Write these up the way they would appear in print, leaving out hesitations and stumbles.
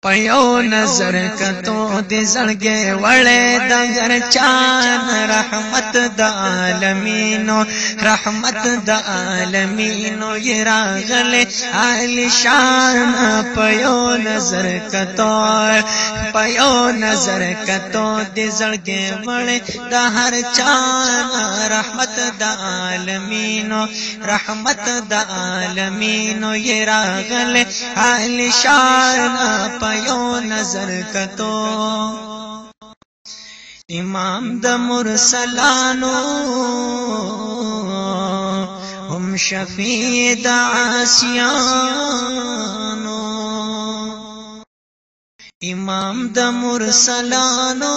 پیو نظر کتو دی زړګي وړې د هر چان رحمت د عالمینو رحمت د عالمینو یې راغله علی شان پیو نظر کتو دی زړګي وړې د هر چان رحمت د عالمینو رحمت د عالمینو یې راغله علی شان پیو نظر کتو امام د مرسلانو هم شفیع د عاصیانو امام د مرسلانو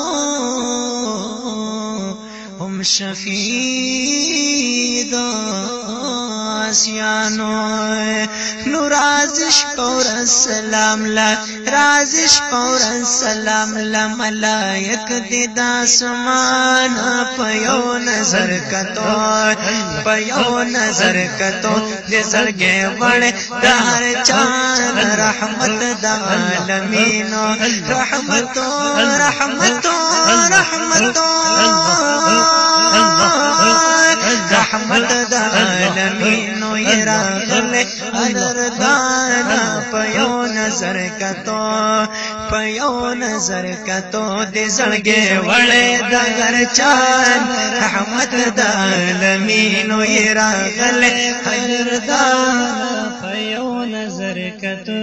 هم شفیع د عاصیانو نو رازش پور السلام لا رازش پور السلام لا ملائک دی داسمان پیو نظر کتو دی زړګي وړې د هر چان رحمت د عالمینو رحمت د عالمینو یې راغله قدردان پیو نظر کتو دی زړګي وړې د هر چان رحمت د عالمینو یې راغله قدردان پیو نظر کتو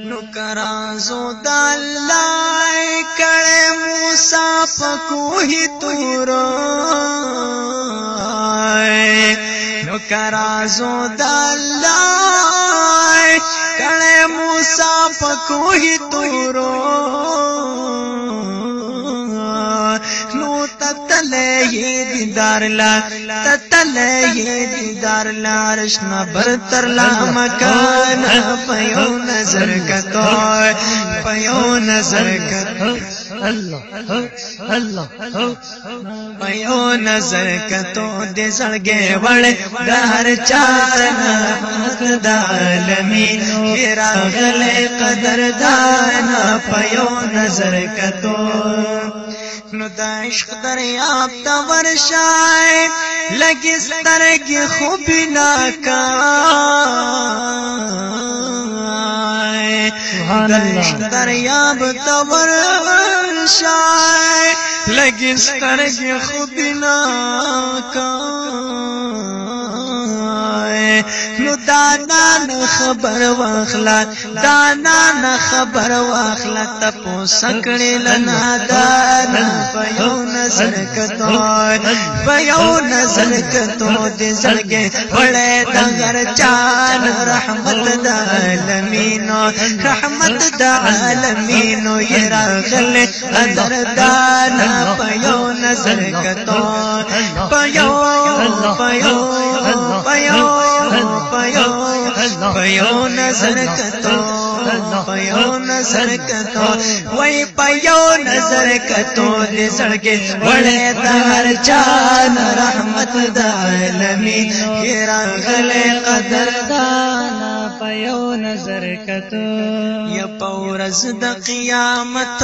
نو کرازو د الله کړه موسی پکوهی تور نو کرازو د الله کړه موسی پکوهی تور نو تتلې دیدار لا عرشنا برتر لا مکان پیو نظر کتو پیو نظر کتو دی زړګي وړې د هر چان د عالمین راغله قدردان پیو نظر کتو نو د عشق دریاب تا ورشای لګي سترګې خوب ناکای د عشق دریاب تا ورشای لګي سترګې خوب ناکای نو دانا خبر واخلا تپو سکړې لنا دانا پیو نظر کتو دې زړګي وړې د هر چان رحمت د عالمینو یې راغله قدردان پیو نظر کتو پیو نظر کتو وای پیو نظر کتو دې زړګي وړې د هر چان رحمت د عالمین یې راغله قدردان پیو نظر کتو یا پورز د قیامت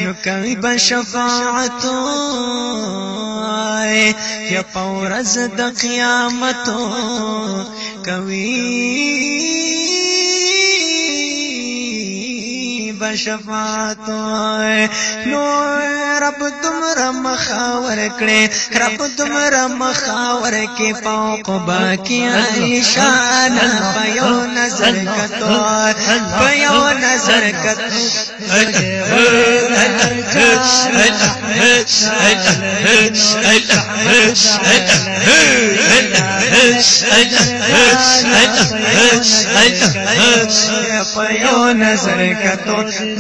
نو کوي بشفاعت یا پورز د قیامت کوي بشفاعت نو رب تمرا مخاور کړي فوق باقی عیشان پیو نظر کتو پیو نظر کتو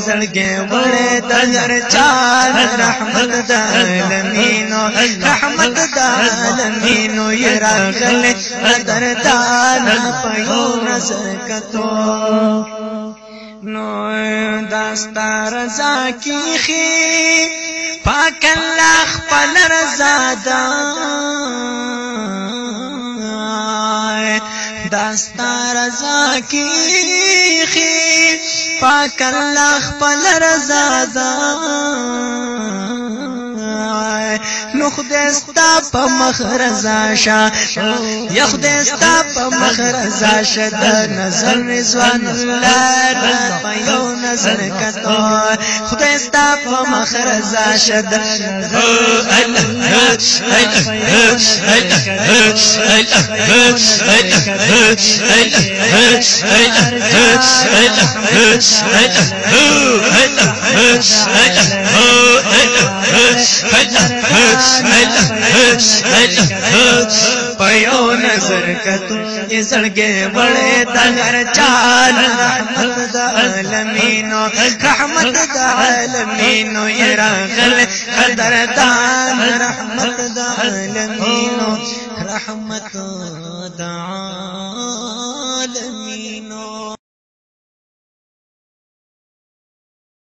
زړګي وړې د هر چان رحمت د عالمینو یې راغله قدردان پیو نظر کتو نو داستا رضا کیخي پاک الله خپل رضا دا داستا رضا کی خی پاک اللہ خپل رضا دا نو خدای ستا په مخ رضا شا یا خدای ستا په مخ رضا شه د نظر رضوان الله په یو نظر کتو خدای ستا په مخ رضا شه د پیو نظر کتو یہ زڑگے بڑے دگر چال رحمت دا عالمینو رحمت دا عالمینو یہ راغل قدردان رحمت دا عالمینو رحمت دا عالمینو